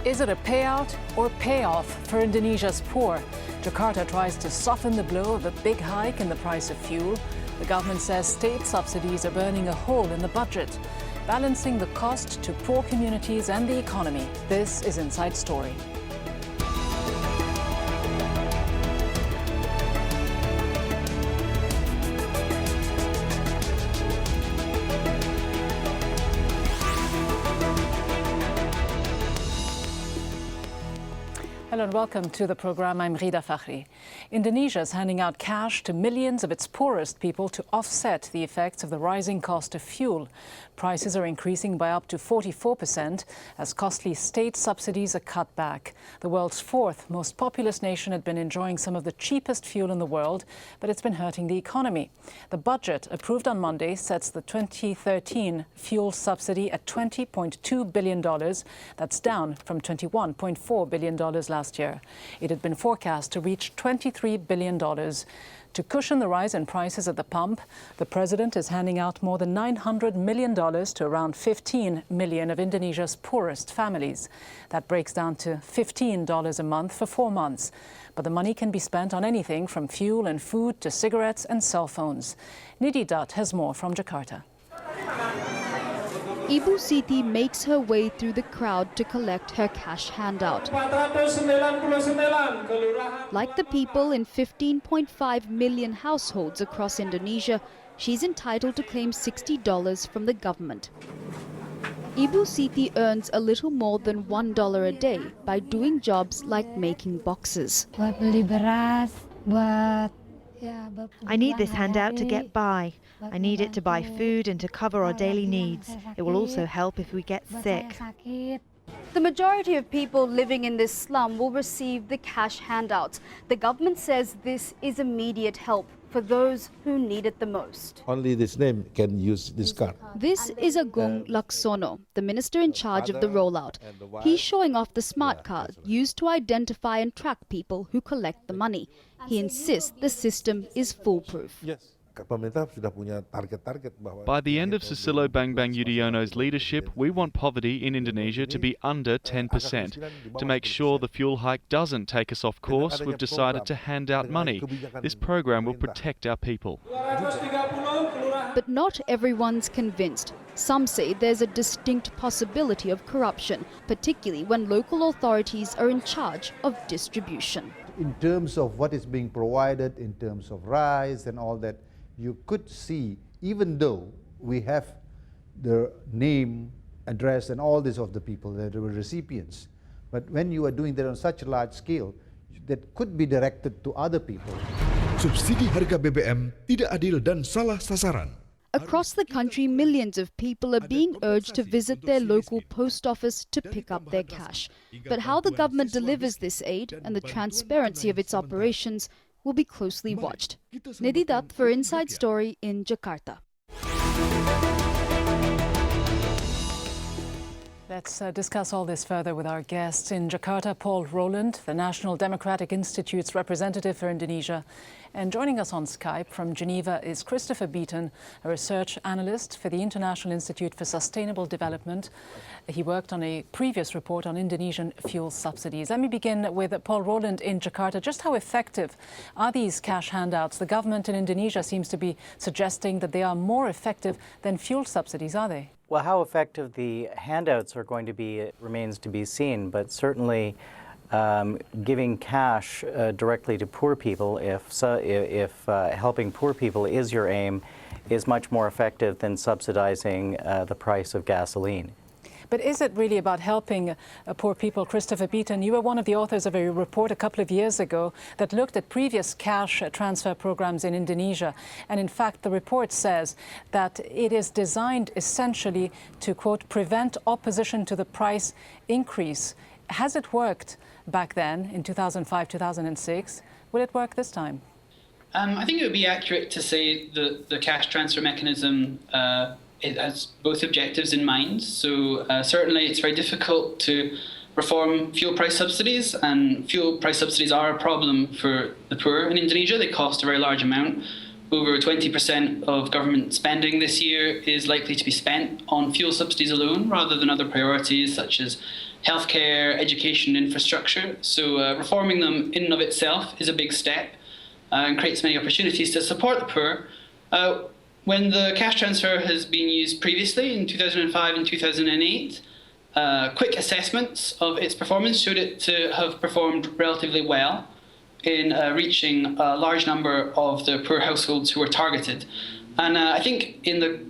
Is it a payout or payoff for Indonesia's poor? Jakarta tries to soften the blow of a big hike in the price of fuel. The government says state subsidies are burning a hole in the budget, balancing the cost to poor communities and the economy. This is Inside Story. Hello and welcome to the program. I'm Rida Fakhri. Indonesia is handing out cash to millions of its poorest people to offset the effects of the rising cost of fuel. Prices are increasing by up to 44% as costly state subsidies are cut back. The world's fourth most populous nation had been enjoying some of the cheapest fuel in the world, but it's been hurting the economy. The budget approved on Monday sets the 2013 fuel subsidy at $20.2 billion. That's down from $21.4 billion last year. It had been forecast to reach $23 billion. To cushion the rise in prices at the pump, the president is handing out more than $900 million to around 15 million of Indonesia's poorest families. That breaks down to $15 a month for 4 months. But the money can be spent on anything from fuel and food to cigarettes and cell phones. Nidhi Dutt has more from Jakarta. Ibu Siti makes her way through the crowd to collect her cash handout. Like the people in 15.5 million households across Indonesia, she's entitled to claim $60 from the government. Ibu Siti earns a little more than $1 a day by doing jobs like making boxes. I need this handout to get by. I need it to buy food and to cover our daily needs. It will also help if we get sick. The majority of people living in this slum will receive the cash handouts. The government says this is immediate help for those who need it the most. Only this name can use this card. This is Agung Laksono, the minister in charge of the rollout. He's showing off the smart card used to identify and track people who collect the money. He insists the system is foolproof. By the end of Susilo Bambang Yudhoyono's leadership, we want poverty in Indonesia to be under 10%. To make sure the fuel hike doesn't take us off course, we've decided to hand out money. This program will protect our people. But not everyone's convinced. Some say there's a distinct possibility of corruption, particularly when local authorities are in charge of distribution. In terms of what is being provided, in terms of rice and all that, you could see, even though we have the name, address and all this of the people that were recipients, but when you are doing that on such a large scale, that could be directed to other people. Subsidi harga BBM tidak adil dan salah sasaran. Across the country, millions of people are being urged to visit their local post office to pick up their cash. But how the government delivers this aid and the transparency of its operations will be closely watched. Nidhi Dutt for Inside Story in Jakarta. Let's discuss all this further with our guests. In Jakarta, Paul Roland, the National Democratic Institute's representative for Indonesia. And joining us on Skype from Geneva is Christopher Beaton, a research analyst for the International Institute for Sustainable Development. He worked on a previous report on Indonesian fuel subsidies. Let me begin with Paul Roland in Jakarta. Just how effective are these cash handouts? The government in Indonesia seems to be suggesting that they are more effective than fuel subsidies, are they? Well, how effective the handouts are going to be remains to be seen, but certainly giving cash directly to poor people, if helping poor people is your aim, is much more effective than subsidizing the price of gasoline. But is it really about helping poor people? Christopher Beaton, you were one of the authors of a report a couple of years ago that looked at previous cash transfer programs in Indonesia. And in fact, the report says that it is designed essentially to, quote, prevent opposition to the price increase. Has it worked back then in 2005, 2006? Will it work this time? I think it would be accurate to say that the cash transfer mechanism it has both objectives in mind. So certainly it's very difficult to reform fuel price subsidies, and fuel price subsidies are a problem for the poor in Indonesia. They cost a very large amount. over 20% of government spending this year is likely to be spent on fuel subsidies alone, rather than other priorities such as healthcare, education, infrastructure. So reforming them in and of itself is a big step and creates many opportunities to support the poor. When the cash transfer has been used previously in 2005 and 2008, quick assessments of its performance showed it to have performed relatively well in reaching a large number of the poor households who were targeted. And I think in the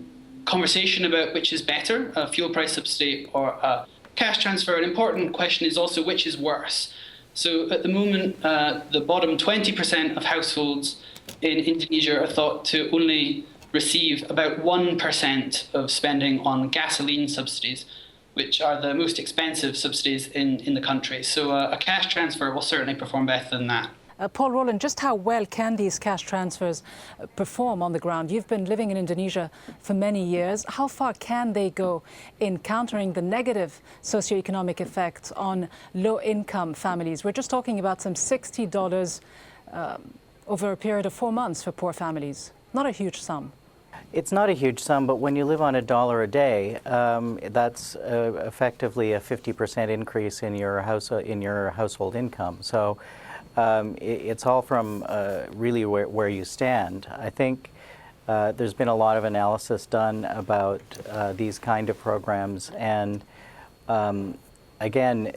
conversation about which is better, a fuel price subsidy or a cash transfer, an important question is also which is worse. So at the moment, the bottom 20% of households in Indonesia are thought to only receive about 1% of spending on gasoline subsidies, which are the most expensive subsidies in the country. So a cash transfer will certainly perform better than that. Paul Rowland, just how well can these cash transfers perform on the ground? You've been living in Indonesia for many years. How far can they go in countering the negative socioeconomic effects on low-income families? We're just talking about some $60 over a period of 4 months for poor families. Not a huge sum. It's not a huge sum, but when you live on $1 a day, that's effectively a 50% increase in your household income. So it's all from really where you stand. I think there's been a lot of analysis done about these kind of programs, and again,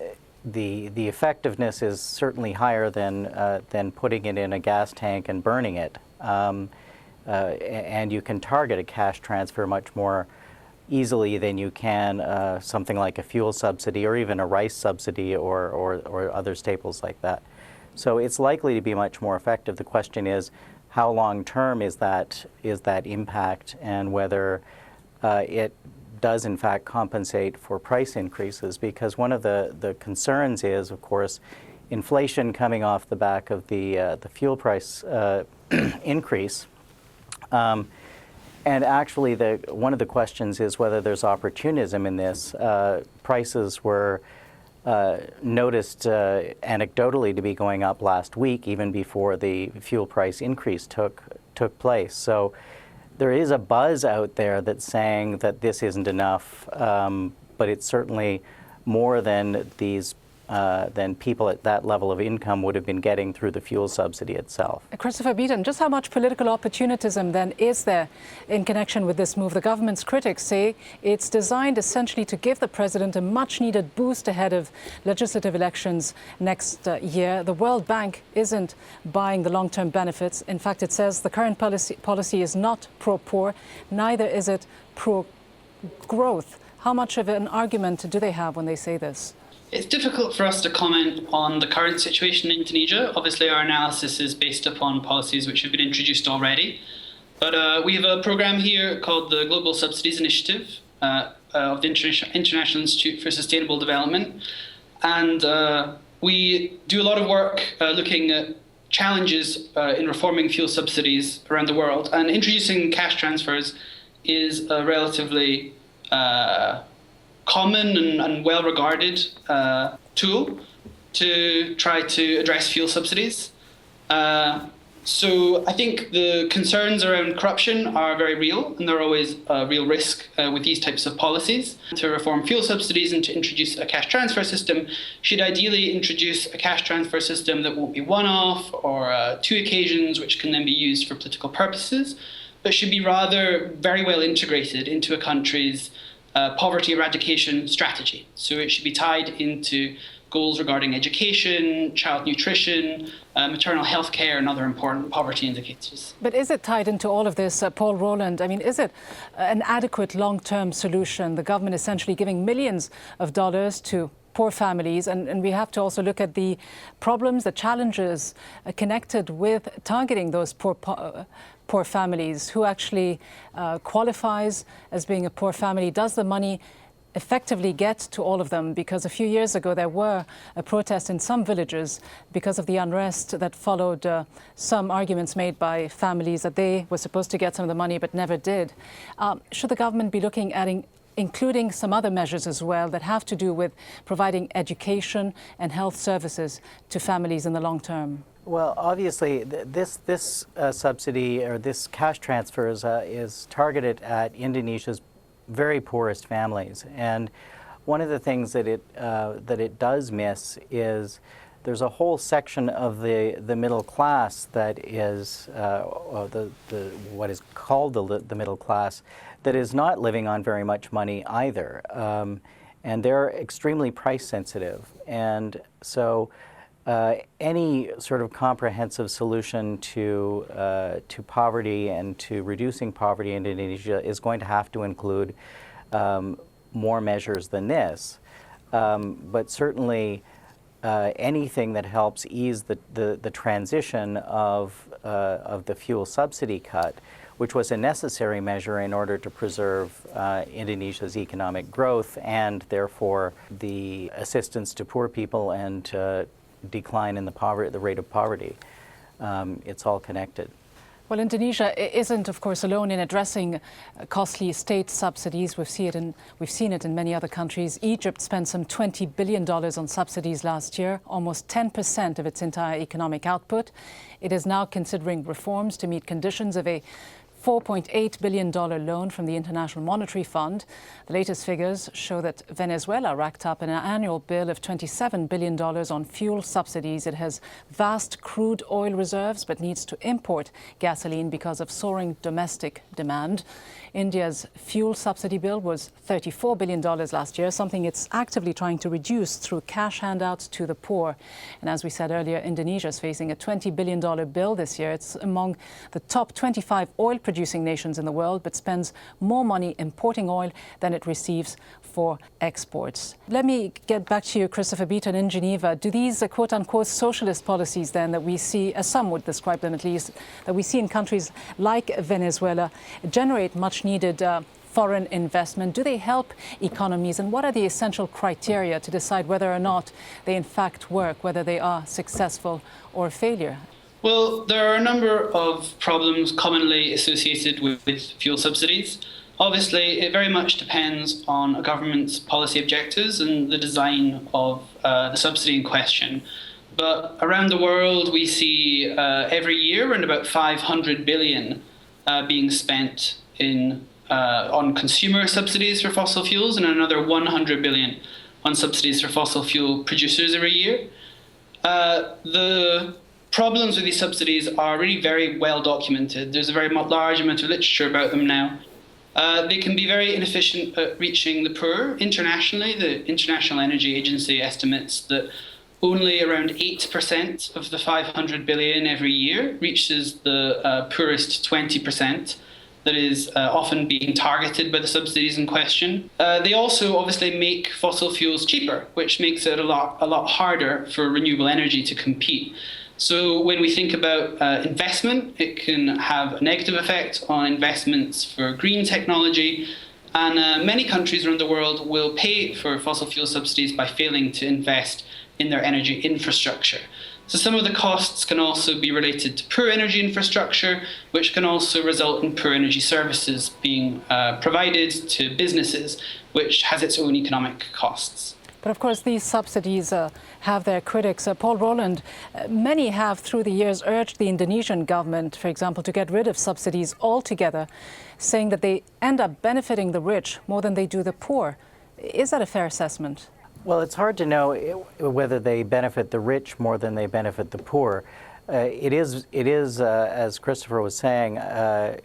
the effectiveness is certainly higher than putting it in a gas tank and burning it. And you can target a cash transfer much more easily than you can something like a fuel subsidy or even a rice subsidy or other staples like that. So it's likely to be much more effective. The question is, how long-term is that impact, and whether it does in fact compensate for price increases? Because one of the concerns is, of course, inflation coming off the back of the fuel price increase. And actually, one of the questions is whether there's opportunism in this. Prices were noticed anecdotally to be going up last week, even before the fuel price increase took place. So there is a buzz out there that's saying that this isn't enough, but it's certainly more than than people at that level of income would have been getting through the fuel subsidy itself. Christopher Beaton, just how much political opportunism then is there in connection with this move? The government's critics say it's designed essentially to give the president a much-needed boost ahead of legislative elections next year. The World Bank isn't buying the long-term benefits. In fact, it says the current policy is not pro-poor, neither is it pro-growth. How much of an argument do they have when they say this? It's difficult for us to comment on the current situation in Indonesia. Obviously, our analysis is based upon policies which have been introduced already. But we have a program here called the Global Subsidies Initiative of the International Institute for Sustainable Development. And we do a lot of work looking at challenges in reforming fuel subsidies around the world. And introducing cash transfers is a relatively common and well-regarded tool to try to address fuel subsidies. So I think the concerns around corruption are very real, and there are always a real risk with these types of policies. To reform fuel subsidies and to introduce a cash transfer system should ideally introduce a cash transfer system that won't be one-off or 2 occasions, which can then be used for political purposes, but should be rather very well integrated into a country's poverty eradication strategy. So it should be tied into goals regarding education, child nutrition, maternal health care, and other important poverty indicators. But is it tied into all of this, Paul Rowland? I mean, is it an adequate long-term solution? The government essentially giving millions of dollars to poor families, and we have to also look at the problems, the challenges connected with targeting those poor families. Who actually qualifies as being a poor family? Does the money effectively get to all of them? Because a few years ago there were a protest in some villages because of the unrest that followed some arguments made by families that they were supposed to get some of the money but never did. Should the government be looking at including some other measures as well that have to do with providing education and health services to families in the long term? Well, obviously, this subsidy or this cash transfer is targeted at Indonesia's very poorest families, and one of the things that it does miss is there's a whole section of the middle class that is what is called the middle class that is not living on very much money either, and they're extremely price sensitive, and so. Any sort of comprehensive solution to poverty and to reducing poverty in Indonesia is going to have to include more measures than this. But certainly anything that helps ease the transition of the fuel subsidy cut, which was a necessary measure in order to preserve Indonesia's economic growth and therefore the assistance to poor people and decline in the rate of poverty. It's all connected. Well, Indonesia isn't, of course, alone in addressing costly state subsidies. We've seen it in many other countries. Egypt spent some $20 billion on subsidies last year, almost 10% of its entire economic output. It is now considering reforms to meet conditions of a $4.8 billion loan from the International Monetary Fund. The latest figures show that Venezuela racked up an annual bill of $27 billion on fuel subsidies. It has vast crude oil reserves but needs to import gasoline because of soaring domestic demand. India's fuel subsidy bill was $34 billion last year, something it's actively trying to reduce through cash handouts to the poor. And as we said earlier, Indonesia is facing a $20 billion bill this year. It's among the top 25 oil-producing nations in the world, but spends more money importing oil than it receives for exports. Let me get back to you, Christopher Beaton, in Geneva. Do these quote-unquote socialist policies then that we see, as some would describe them at least, that we see in countries like Venezuela generate much needed foreign investment? Do they help economies? And what are the essential criteria to decide whether or not they in fact work, whether they are successful or a failure? Well, there are a number of problems commonly associated with fuel subsidies. Obviously, it very much depends on a government's policy objectives and the design of the subsidy in question. But around the world, we see every year around about 500 billion being spent on consumer subsidies for fossil fuels and another 100 billion on subsidies for fossil fuel producers every year. The problems with these subsidies are really very well documented. There's a very large amount of literature about them now. They can be very inefficient at reaching the poor. Internationally, the International Energy Agency estimates that only around 8% of the 500 billion every year reaches the poorest 20% that is often being targeted by the subsidies in question. They also obviously make fossil fuels cheaper, which makes it a lot harder for renewable energy to compete. So when we think about investment, it can have a negative effect on investments for green technology. And many countries around the world will pay for fossil fuel subsidies by failing to invest in their energy infrastructure. So some of the costs can also be related to poor energy infrastructure, which can also result in poor energy services being provided to businesses, which has its own economic costs. But of course, these subsidies have their critics. Paul Rowland, many have through the years urged the Indonesian government, for example, to get rid of subsidies altogether, saying that they end up benefiting the rich more than they do the poor. Is that a fair assessment? Well, it's hard to know whether they benefit the rich more than they benefit the poor. It is, as Christopher was saying,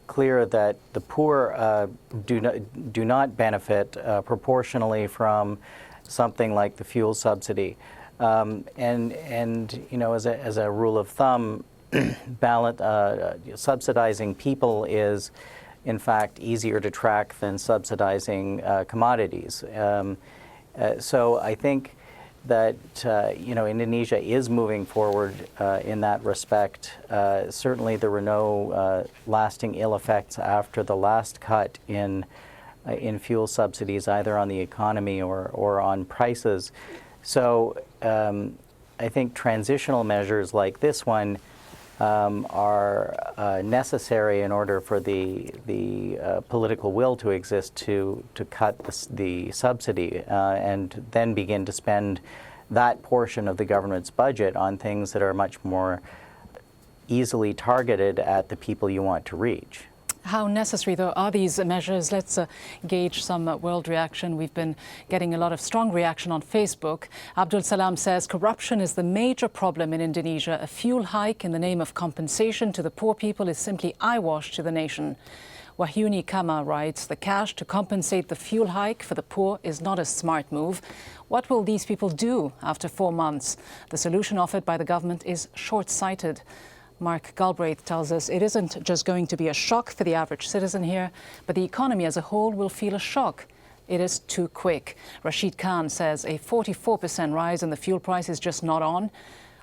clear that the poor do not benefit proportionally from something like the fuel subsidy, and you know, as a rule of thumb, subsidizing people is, in fact, easier to track than subsidizing commodities. So I think that you know, Indonesia is moving forward in that respect. Certainly, there were no lasting ill effects after the last cut in fuel subsidies, either on the economy or on prices. So I think transitional measures like this one are necessary in order for the political will to exist to cut the subsidy and then begin to spend that portion of the government's budget on things that are much more easily targeted at the people you want to reach. How necessary, though, are these measures? Let's gauge some world reaction. We've been getting a lot of strong reaction on Facebook. Abdul Salam says corruption is the major problem in Indonesia. A fuel hike in the name of compensation to the poor people is simply eyewash to the nation. Wahyuni Kama writes, the cash to compensate the fuel hike for the poor is not a smart move. What will these people do after 4 months? The solution offered by the government is short-sighted. Mark Galbraith tells us it isn't just going to be a shock for the average citizen here, but the economy as a whole will feel a shock. It is too quick. Rashid Khan says a 44% rise in the fuel price is just not on.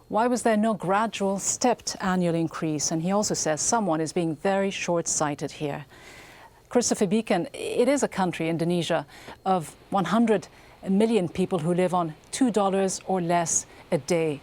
Why was there no gradual, stepped annual increase? And he also says someone is being very short-sighted here. Christopher Beacon, it is a country, Indonesia, of 100 million people who live on $2 or less a day.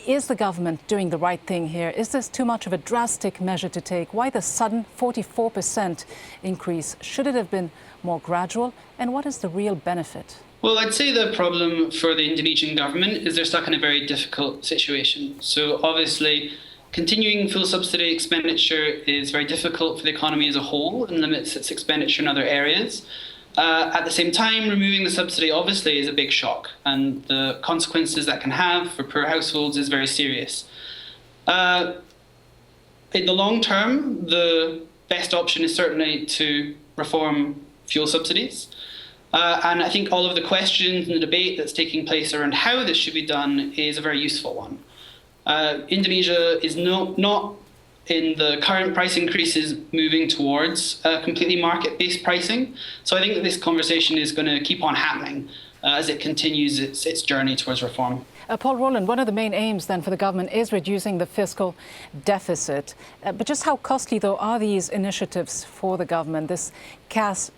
Is the government doing the right thing here? Is this too much of a drastic measure to take? Why the sudden 44% increase? Should it have been more gradual? And what is the real benefit? Well, I'd say the problem for the Indonesian government is they're stuck in a very difficult situation. So obviously, continuing fuel subsidy expenditure is very difficult for the economy as a whole and limits its expenditure in other areas. At the same time, removing the subsidy obviously is a big shock, and the consequences that can have for poor households is very serious. In the long term, the best option is certainly to reform fuel subsidies. And I think all of the questions and the debate that's taking place around how this should be done is a very useful one. Indonesia is not in the current price increases moving towards completely market-based pricing. So I think that this conversation is going to keep on happening as it continues its journey towards reform. Paul Rowland, one of the main aims then for the government is reducing the fiscal deficit. But just how costly, though, are these initiatives for the government, this cash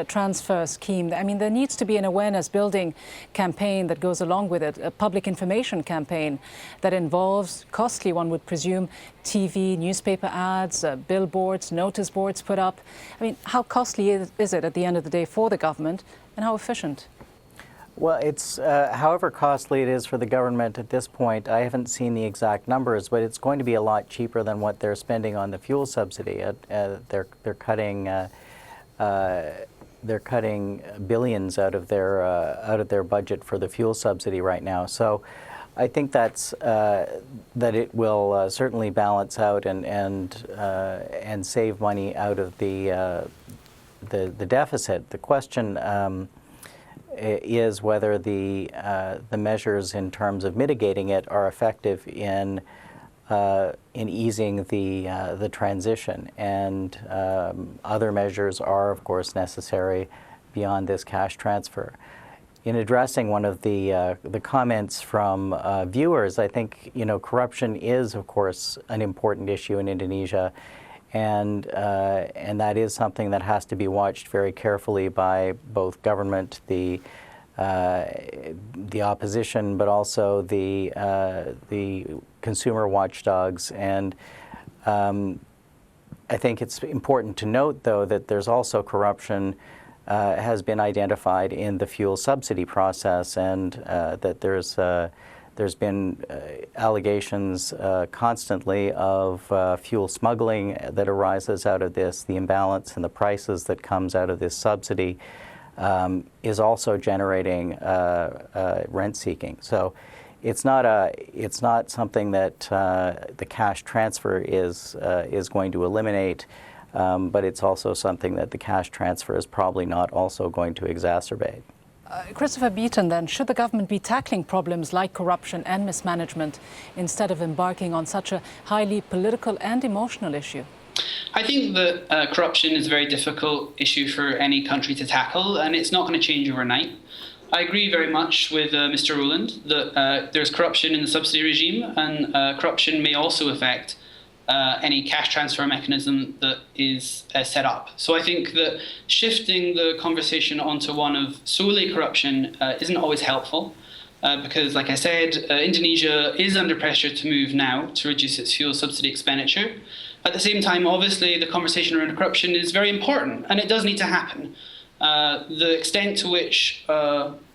transfer scheme? I mean, there needs to be an awareness-building campaign that goes along with it, a public information campaign that involves costly, one would presume, TV, newspaper ads, billboards, notice boards put up. I mean, how costly is it at the end of the day for the government, and how efficient? Well, it's however costly it is for the government at this point. I haven't seen the exact numbers, but it's going to be a lot cheaper than what they're spending on the fuel subsidy. They're cutting billions out of their budget for the fuel subsidy right now. So I think that it will certainly balance out and save money out of the deficit. The question is whether the measures in terms of mitigating it are effective in easing the transition, and other measures are, of course, necessary beyond this cash transfer. In addressing one of the comments from viewers, I think corruption is, of course, an important issue in Indonesia. And that is something that has to be watched very carefully by both government, the opposition, but also the consumer watchdogs. And I think it's important to note, though, that there's also corruption has been identified in the fuel subsidy process, and that there's been allegations constantly of fuel smuggling that arises out of this. The imbalance in the prices that comes out of this subsidy is also generating rent seeking. So it's not something that the cash transfer is going to eliminate, but it's also something that the cash transfer is probably not also going to exacerbate. Christopher Beaton, then, should the government be tackling problems like corruption and mismanagement instead of embarking on such a highly political and emotional issue? I think that corruption is a very difficult issue for any country to tackle, and it's not going to change overnight. I agree very much with Mr. Rowland that there's corruption in the subsidy regime, and corruption may also affect any cash transfer mechanism that is set up. So I think that shifting the conversation onto one of solely corruption isn't always helpful, because, like I said, Indonesia is under pressure to move now to reduce its fuel subsidy expenditure. At the same time, obviously, the conversation around corruption is very important, and it does need to happen. The extent to which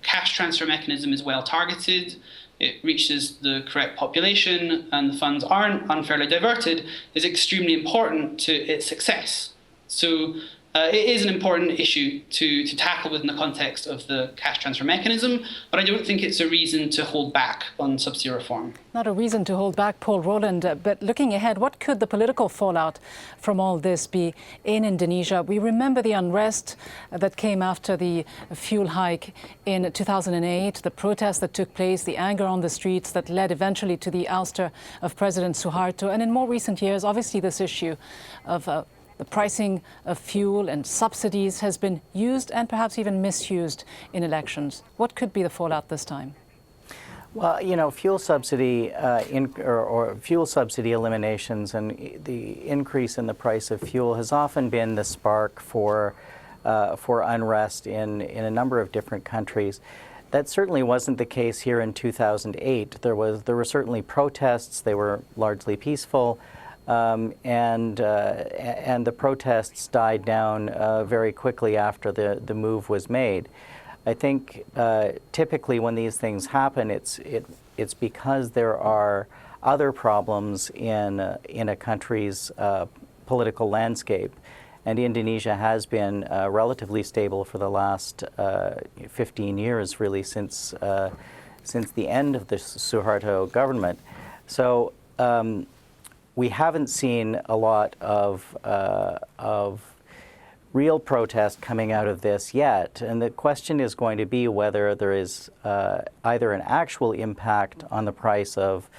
cash transfer mechanism is well targeted, it reaches the correct population, and the funds aren't unfairly diverted, is extremely important to its success. So it is an important issue to tackle within the context of the cash transfer mechanism, but I don't think it's a reason to hold back on subsidy reform. Not a reason to hold back, Paul Rowland, but looking ahead, what could the political fallout from all this be in Indonesia? We remember the unrest that came after the fuel hike in 2008, the protests that took place, the anger on the streets that led eventually to the ouster of President Suharto, and in more recent years, obviously this issue of the pricing of fuel and subsidies has been used and perhaps even misused in elections. What could be the fallout this time? Well, you know, fuel subsidy or fuel subsidy eliminations and the increase in the price of fuel has often been the spark for unrest in a number of different countries. That certainly wasn't the case here in 2008. There were certainly protests. They were largely peaceful. And the protests died down very quickly after the move was made. I think typically when these things happen, it's because there are other problems in a country's political landscape, and Indonesia has been relatively stable for the last 15 years, really, since the end of the Suharto government. So. We haven't seen a lot of real protest coming out of this yet, and the question is going to be whether there is either an actual impact on the price of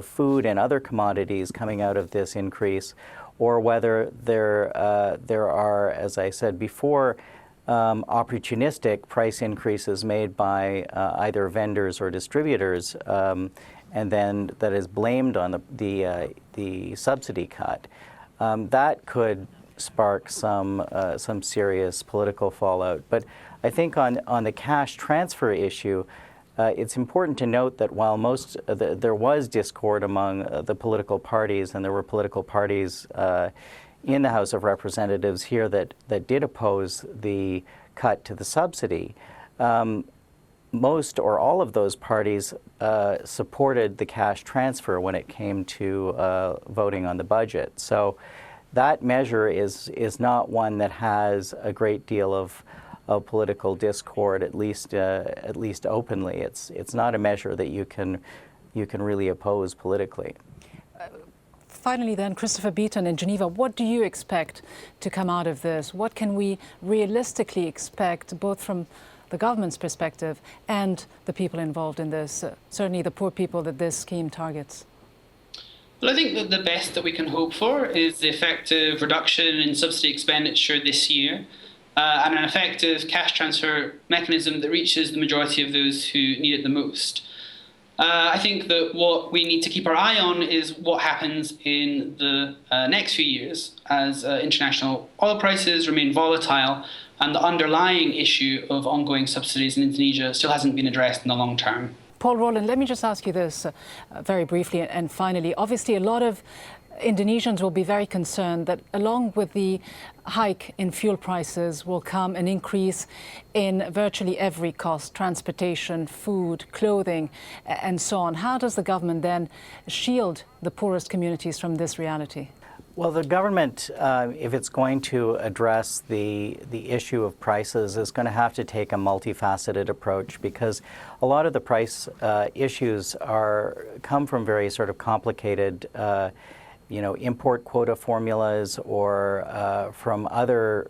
food and other commodities coming out of this increase, or whether there are, as I said before, opportunistic price increases made by either vendors or distributors. And then that is blamed on the subsidy cut. That could spark some serious political fallout. But I think on the cash transfer issue, it's important to note that while there was discord among the political parties, and there were political parties in the House of Representatives here that did oppose the cut to the subsidy, most or all of those parties supported the cash transfer when it came to voting on the budget. So that measure is not one that has a great deal of political discord, at least openly. It's not a measure that you can really oppose politically. Finally then, Christopher Beaton in Geneva, what do you expect to come out of this? What can we realistically expect, both from the government's perspective and the people involved in this, certainly the poor people that this scheme targets? Well, I think that the best that we can hope for is the effective reduction in subsidy expenditure this year and an effective cash transfer mechanism that reaches the majority of those who need it the most. I think that what we need to keep our eye on is what happens in the next few years as international oil prices remain volatile and the underlying issue of ongoing subsidies in Indonesia still hasn't been addressed in the long term. Paul Rowland, let me just ask you this very briefly and finally. Obviously, a lot of Indonesians will be very concerned that along with the hike in fuel prices will come an increase in virtually every cost: transportation, food, clothing, and so on. How does the government then shield the poorest communities from this reality? Well, the government, if it's going to address the issue of prices, is going to have to take a multifaceted approach, because a lot of the price issues come from very sort of complicated import quota formulas or from other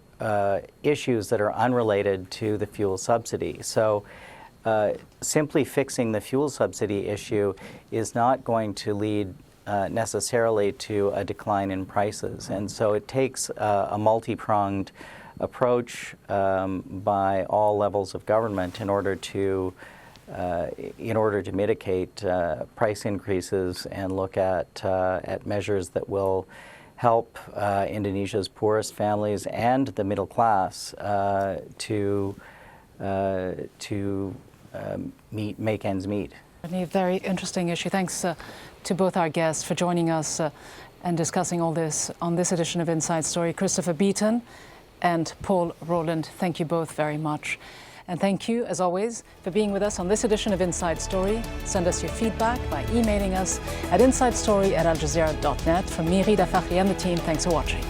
issues that are unrelated to the fuel subsidy. So simply fixing the fuel subsidy issue is not going to lead necessarily to a decline in prices. And so it takes a multi-pronged approach by all levels of government in order to mitigate price increases and look at measures that will help Indonesia's poorest families and the middle class to make ends meet. A very interesting issue. Thanks to both our guests for joining us and discussing all this on this edition of Inside Story. Christopher Beaton and Paul Rowland, thank you both very much. And thank you, as always, for being with us on this edition of Inside Story. Send us your feedback by emailing us at insidestory@aljazeera.net. From me, Rida Fakhri, and the team, thanks for watching.